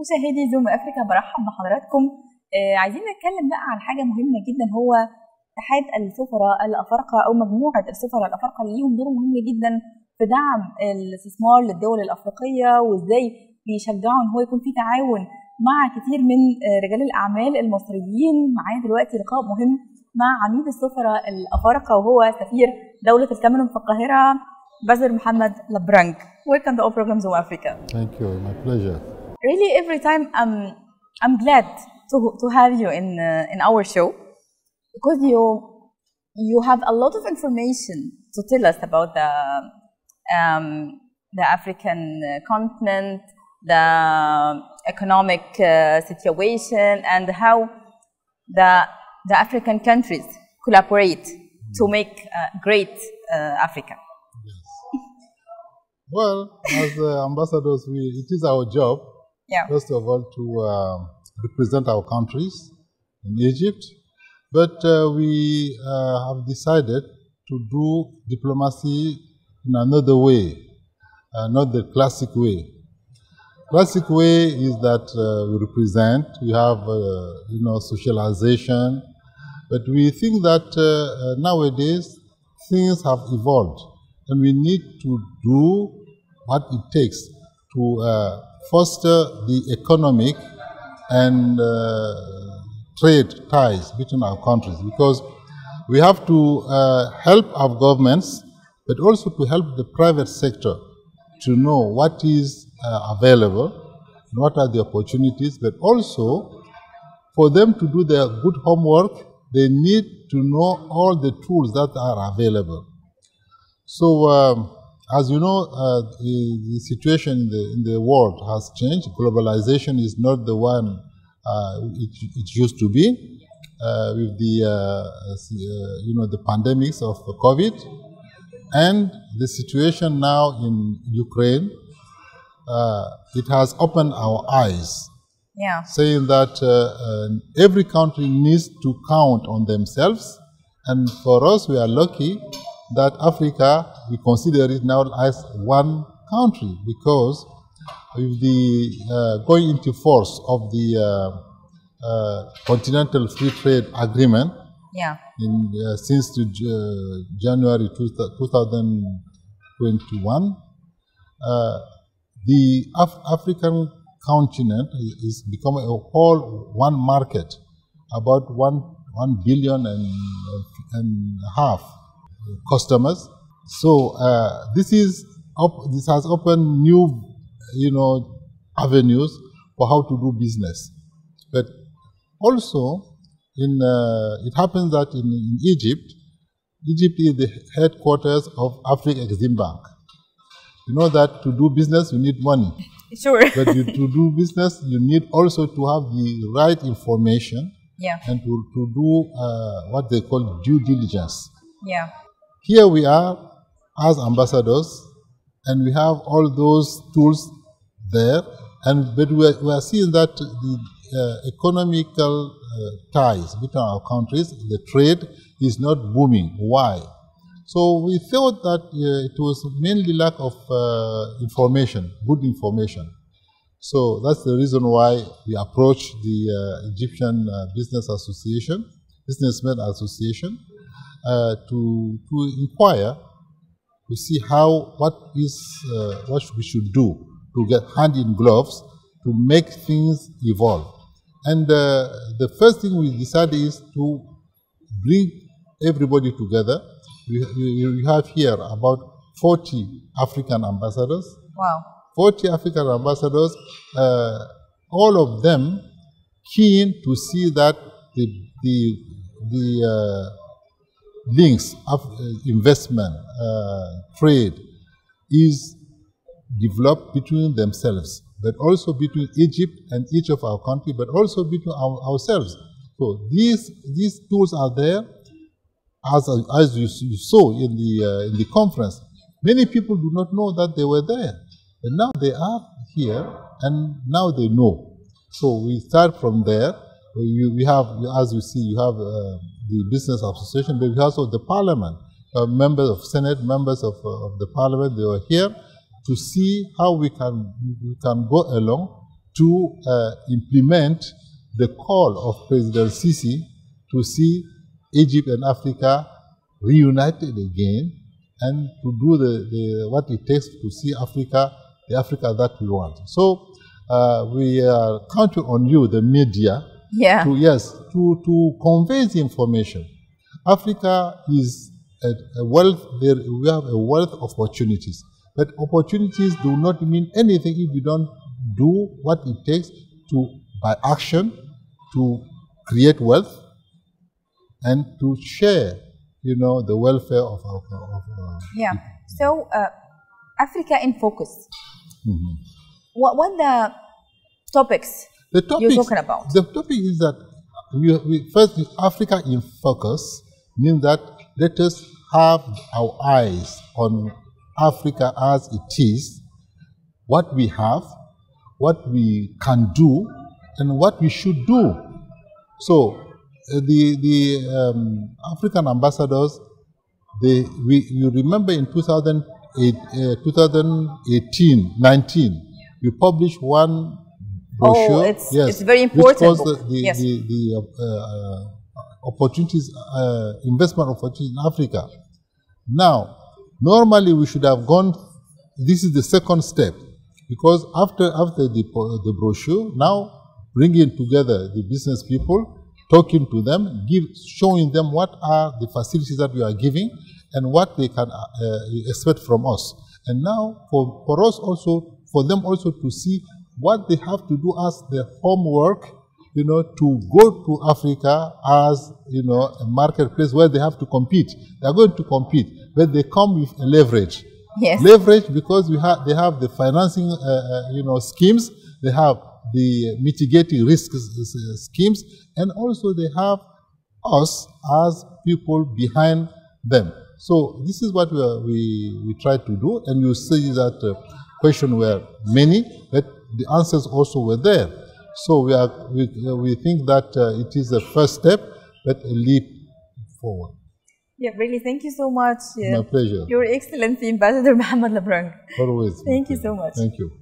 مشاهدي زوم افريقيا، برحب بحضراتكم. عايزين نتكلم بقى عن حاجه مهمه جدا، هو اتحاد السفراء الأفارقة او مجموعه السفراء الأفارقة اللي ليهم دور مهم جدا في دعم الاستثمار للدول الافريقيه، وازاي بيشجعوا ان هو يكون في تعاون مع كتير من رجال الاعمال المصريين. معايا دلوقتي لقاء مهم مع عميد السفراء الأفارقة وهو سفير دولة الكاميرون في القاهرة، بازر محمد لبرانك. Welcome to our program Zoom Africa. Thank you, my pleasure. Really, every time I'm glad to have you in our show because you have a lot of information to tell us about the African continent, the economic situation, and how the African countries collaborate to make great Africa. Well, as ambassadors, it is our job, first of all, to represent our countries in Egypt. But we have decided to do diplomacy in another way, not the classic way. Classic way is that we represent, we have, socialization. But we think that nowadays things have evolved and we need to do what it takes to foster the economic and trade ties between our countries, because we have to help our governments, but also to help the private sector to know what is available and what are the opportunities, but also for them to do their good homework. They need to know all the tools that are available. So, as you know, the situation in the world has changed. Globalization is not the one it used to be with the pandemics of COVID, and the situation now in Ukraine. It has opened our eyes. Saying that every country needs to count on themselves, and for us, we are lucky that Africa, we consider it now as one country, because with the going into force of the Continental Free Trade Agreement since January 2021, the African continent is becoming a whole one market, about 1 billion and a half customers. So this has opened new avenues for how to do business. But also it happens that in Egypt is the headquarters of Africa Exim Bank. You know that to do business you need money. Sure. But to do business, you need also to have the right information and to do what they call due diligence. Here we are as ambassadors, and we have all those tools there, but we are seeing that the economical ties between our countries, the trade is not booming. Why? So we thought that it was mainly lack of information, good information. So that's the reason why we approached the Egyptian Businessmen Association to inquire, to see what we should do to get hand in gloves to make things evolve. And the first thing we decided is to bring everybody together. We have here about 40 African ambassadors. Wow. 40 African ambassadors, all of them keen to see that the links of investment, trade is developed between themselves, but also between Egypt and each of our countries, but also between ourselves. So these tools are there. As you saw in the conference, many people do not know that they were there, and now they are here, and now they know. So we start from there. We have, as you see, you have the business association, but we have also the parliament, members of Senate, members of the parliament. They were here to see how we can go along to implement the call of President Sisi to see Egypt and Africa reunited again, and to do what it takes to see Africa, the Africa that we want. So we are counting on you, the media, to convey the information. Africa is a wealth. We have a wealth of opportunities, but opportunities do not mean anything if you don't do what it takes to, by action, to create wealth and to share, you know, the welfare of our people. So Africa in focus. What the topics you're talking about? The topic is that first, Africa in focus means that let us have our eyes on Africa as it is, what we have, what we can do, and what we should do. So the African ambassadors, you remember in 2018-19, we published one brochure. It's very important. Which was the opportunities, investment opportunities in Africa. Now, normally we should have gone. This is the second step, because after the brochure, now bringing together the business people, talking to them, showing them what are the facilities that we are giving and what they can expect from us. And now for us also, for them also to see what they have to do as their homework, you know, to go to Africa as, you know, a marketplace where they have to compete. They are going to compete, but they come with a leverage. Leverage because they have the financing, you know, schemes. They have the mitigating risk schemes, and also they have us as people behind them. So this is what we try to do, and you see that questions were many, but the answers also were there. So we think that it is a first step, but a leap forward. Yeah, really, thank you so much. My pleasure. Your Excellency Ambassador Mohamed Lebrun. Always. Thank you so much. Thank you.